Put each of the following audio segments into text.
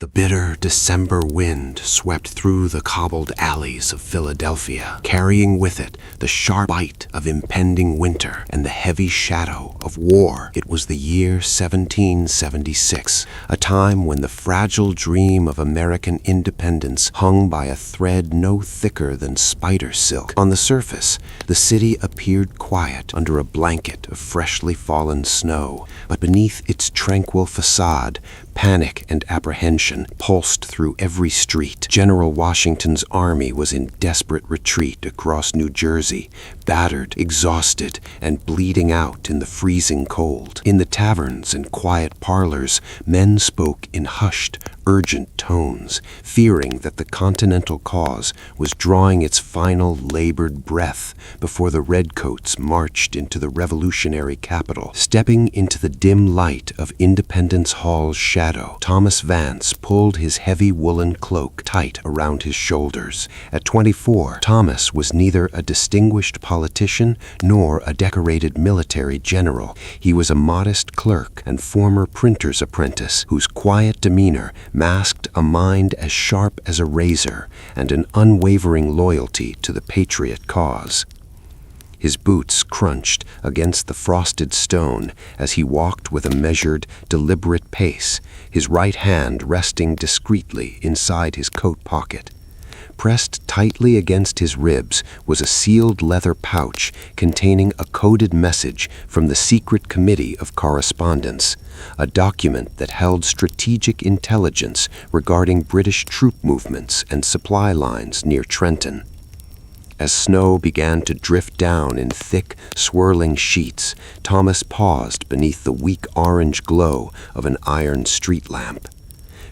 The bitter December wind swept through the cobbled alleys of Philadelphia, carrying with it the sharp bite of impending winter and the heavy shadow of war. It was the year 1776, a time when the fragile dream of American independence hung by a thread no thicker than spider silk. On the surface, the city appeared quiet under a blanket of freshly fallen snow, but beneath its tranquil facade, panic and apprehension pulsed through every street. General Washington's army was in desperate retreat across New Jersey, battered, exhausted, and bleeding out in the freezing cold. In the taverns and quiet parlors, men spoke in hushed, urgent tones, fearing that the Continental cause was drawing its final labored breath before the redcoats marched into the revolutionary capital. Stepping into the dim light of Independence Hall's shadow, Thomas Vance pulled his heavy woolen cloak tight around his shoulders. At 24, Thomas was neither a distinguished politician nor a decorated military general. He was a modest clerk and former printer's apprentice whose quiet demeanor masked a mind as sharp as a razor and an unwavering loyalty to the patriot cause. His boots crunched against the frosted stone as he walked with a measured, deliberate pace, his right hand resting discreetly inside his coat pocket. Pressed tightly against his ribs was a sealed leather pouch containing a coded message from the Secret Committee of Correspondence, a document that held strategic intelligence regarding British troop movements and supply lines near Trenton. As snow began to drift down in thick, swirling sheets, Thomas paused beneath the weak orange glow of an iron street lamp.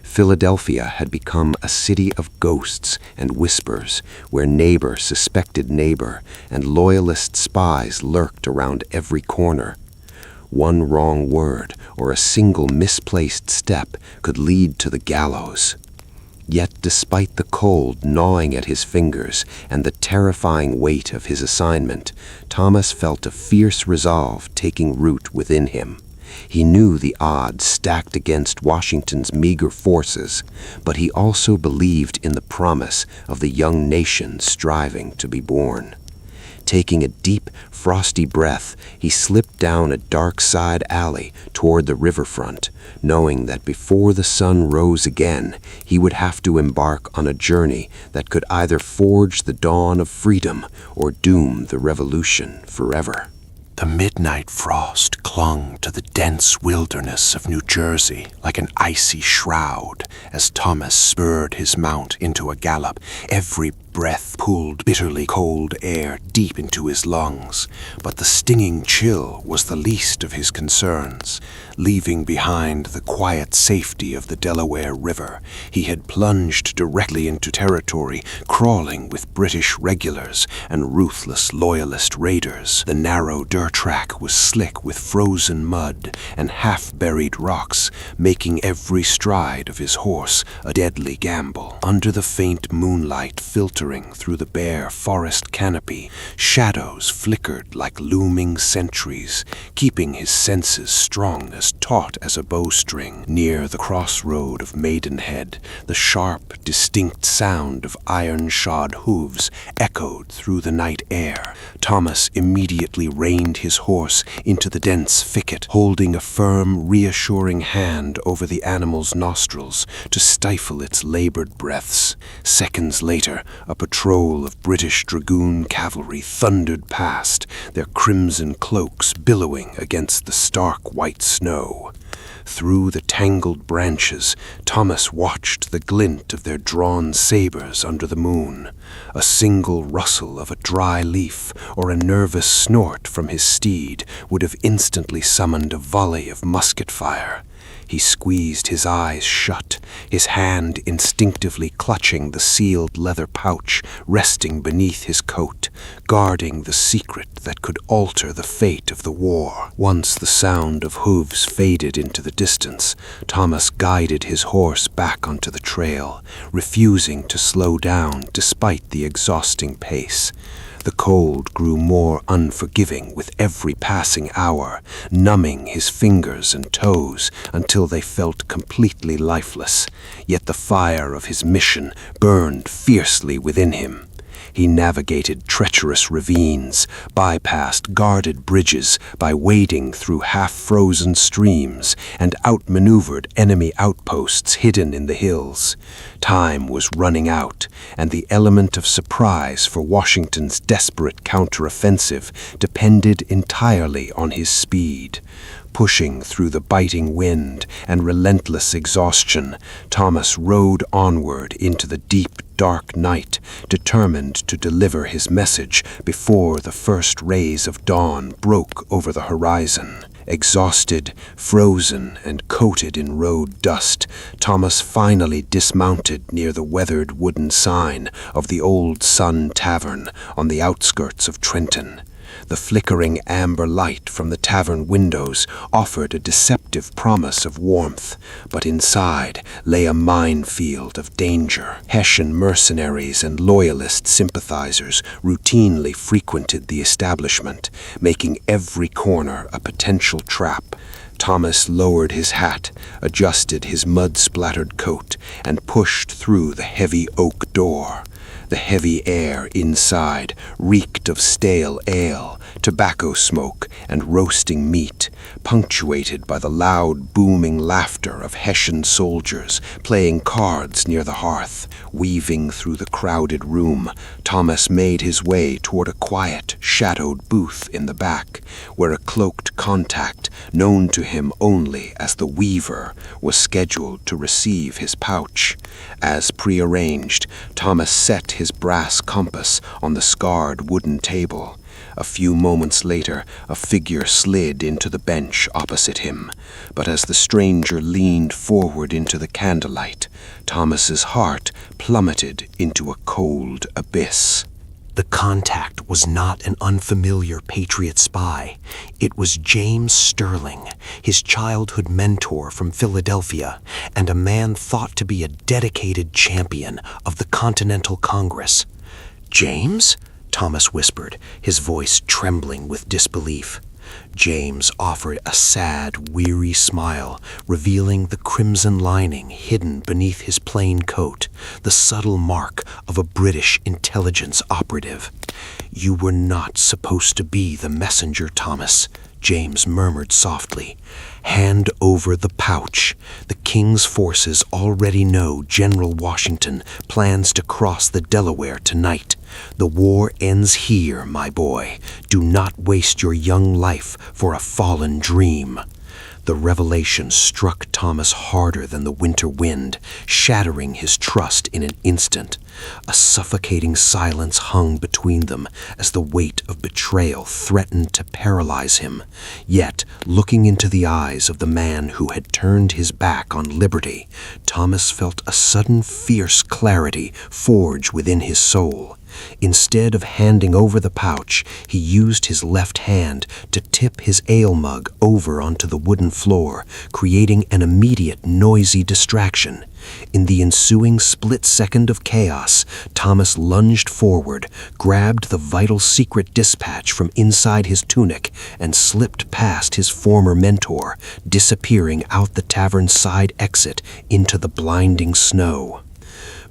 Philadelphia had become a city of ghosts and whispers, where neighbor suspected neighbor and loyalist spies lurked around every corner. One wrong word or a single misplaced step could lead to the gallows. Yet despite the cold gnawing at his fingers and the terrifying weight of his assignment, Thomas felt a fierce resolve taking root within him. He knew the odds stacked against Washington's meager forces, but he also believed in the promise of the young nation striving to be born. Taking a deep, frosty breath, he slipped down a dark side alley toward the riverfront, knowing that before the sun rose again, he would have to embark on a journey that could either forge the dawn of freedom or doom the revolution forever. The midnight frost clung to the dense wilderness of New Jersey like an icy shroud as Thomas spurred his mount into a gallop. Every breath pulled bitterly cold air deep into his lungs, but the stinging chill was the least of his concerns. Leaving behind the quiet safety of the Delaware River, he had plunged directly into territory crawling with British regulars and ruthless loyalist raiders. The narrow dirt track was slick with frozen mud and half-buried rocks, making every stride of his horse a deadly gamble. Under the faint moonlight filtering through the bare forest canopy, shadows flickered like looming sentries, keeping his senses strung as taut as a bowstring. Near the crossroad of Maidenhead, the sharp, distinct sound of iron-shod hooves echoed through the night air. Thomas immediately reined his horse into the dense thicket, holding a firm, reassuring hand over the animal's nostrils to stifle its labored breaths. Seconds later, a patrol of British dragoon cavalry thundered past, their crimson cloaks billowing against the stark white snow. Through the tangled branches, Thomas watched the glint of their drawn sabers under the moon. A single rustle of a dry leaf or a nervous snort from his steed would have instantly summoned a volley of musket fire. He squeezed his eyes shut, his hand instinctively clutching the sealed leather pouch resting beneath his coat, guarding the secret that could alter the fate of the war. Once the sound of hooves faded into the distance, Thomas guided his horse back onto the trail, refusing to slow down despite the exhausting pace. The cold grew more unforgiving with every passing hour, numbing his fingers and toes until they felt completely lifeless. Yet the fire of his mission burned fiercely within him. He navigated treacherous ravines, bypassed guarded bridges by wading through half-frozen streams, and outmaneuvered enemy outposts hidden in the hills. Time was running out, and the element of surprise for Washington's desperate counteroffensive depended entirely on his speed. Pushing through the biting wind and relentless exhaustion, Thomas rode onward into the deep, dark night, determined to deliver his message before the first rays of dawn broke over the horizon. Exhausted, frozen, and coated in road dust, Thomas finally dismounted near the weathered wooden sign of the Old Sun Tavern on the outskirts of Trenton. The flickering amber light from the tavern windows offered a deceptive promise of warmth, but inside lay a minefield of danger. Hessian mercenaries and loyalist sympathizers routinely frequented the establishment, making every corner a potential trap. Thomas lowered his hat, adjusted his mud-splattered coat, and pushed through the heavy oak door. The heavy air inside reeked of stale ale, tobacco smoke, and roasting meat, punctuated by the loud, booming laughter of Hessian soldiers playing cards near the hearth. Weaving through the crowded room, Thomas made his way toward a quiet, shadowed booth in the back, where a cloaked contact, known to him only as the Weaver, was scheduled to receive his pouch. As prearranged, Thomas set his brass compass on the scarred wooden table. A few moments later, a figure slid into the bench opposite him, but as the stranger leaned forward into the candlelight, Thomas's heart plummeted into a cold abyss. The contact was not an unfamiliar Patriot spy. It was James Sterling, his childhood mentor from Philadelphia, and a man thought to be a dedicated champion of the Continental Congress. "James?" Thomas whispered, his voice trembling with disbelief. James offered a sad, weary smile, revealing the crimson lining hidden beneath his plain coat, the subtle mark of a British intelligence operative. "You were not supposed to be the messenger, Thomas," James murmured softly. "Hand over the pouch. The King's forces already know General Washington plans to cross the Delaware tonight. The war ends here, my boy. Do not waste your young life for a fallen dream." The revelation struck Thomas harder than the winter wind, shattering his trust in an instant. A suffocating silence hung between them as the weight of betrayal threatened to paralyze him. Yet, looking into the eyes of the man who had turned his back on liberty, Thomas felt a sudden fierce clarity forge within his soul. Instead of handing over the pouch, he used his left hand to tip his ale mug over onto the wooden floor, creating an immediate noisy distraction. In the ensuing split second of chaos, Thomas lunged forward, grabbed the vital secret dispatch from inside his tunic, and slipped past his former mentor, disappearing out the tavern's side exit into the blinding snow.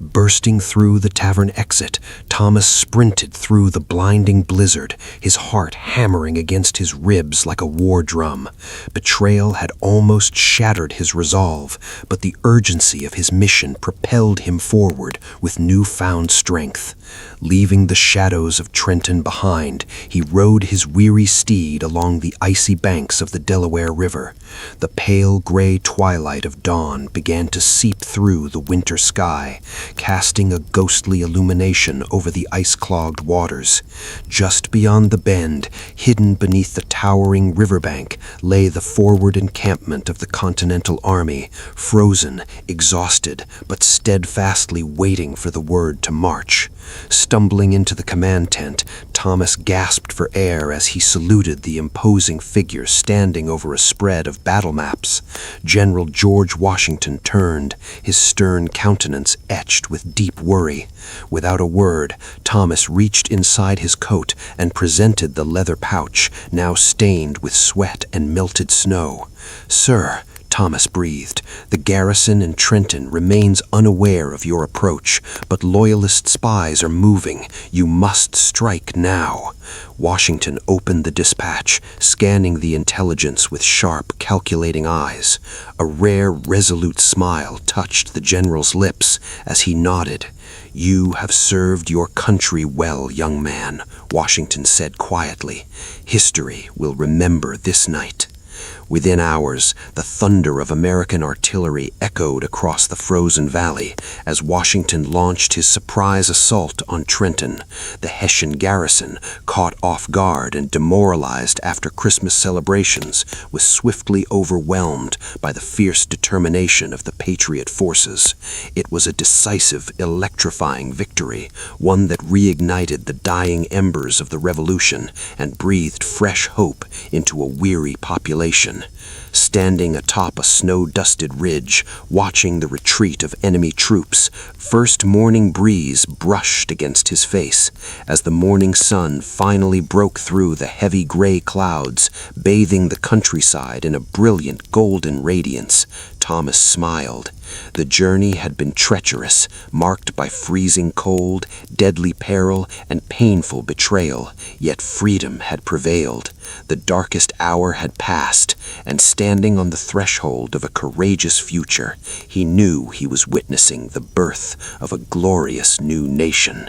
Bursting through the tavern exit, Thomas sprinted through the blinding blizzard, his heart hammering against his ribs like a war drum. Betrayal had almost shattered his resolve, but the urgency of his mission propelled him forward with newfound strength. Leaving the shadows of Trenton behind, he rode his weary steed along the icy banks of the Delaware River. The pale gray twilight of dawn began to seep through the winter sky, casting a ghostly illumination over the ice-clogged waters. Just beyond the bend, hidden beneath the towering riverbank, lay the forward encampment of the Continental Army, frozen, exhausted, but steadfastly waiting for the word to march. Stumbling into the command tent, Thomas gasped for air as he saluted the imposing figure standing over a spread of battle maps. General George Washington turned, his stern countenance etched with deep worry. Without a word, Thomas reached inside his coat and presented the leather pouch, now stained with sweat and melted snow. "Sir," Thomas breathed, "the garrison in Trenton remains unaware of your approach, but Loyalist spies are moving. You must strike now." Washington opened the dispatch, scanning the intelligence with sharp, calculating eyes. A rare, resolute smile touched the general's lips as he nodded. "You have served your country well, young man," Washington said quietly. "History will remember this night." Within hours, the thunder of American artillery echoed across the frozen valley as Washington launched his surprise assault on Trenton. The Hessian garrison, caught off guard and demoralized after Christmas celebrations, was swiftly overwhelmed by the fierce determination of the Patriot forces. It was a decisive, electrifying victory, one that reignited the dying embers of the Revolution and breathed fresh hope into a weary population. Standing atop a snow-dusted ridge, watching the retreat of enemy troops, first morning breeze brushed against his face. As the morning sun finally broke through the heavy gray clouds, bathing the countryside in a brilliant golden radiance, Thomas smiled. The journey had been treacherous, marked by freezing cold, deadly peril, and painful betrayal, yet freedom had prevailed. The darkest hour had passed, and standing on the threshold of a courageous future, he knew he was witnessing the birth of a glorious new nation.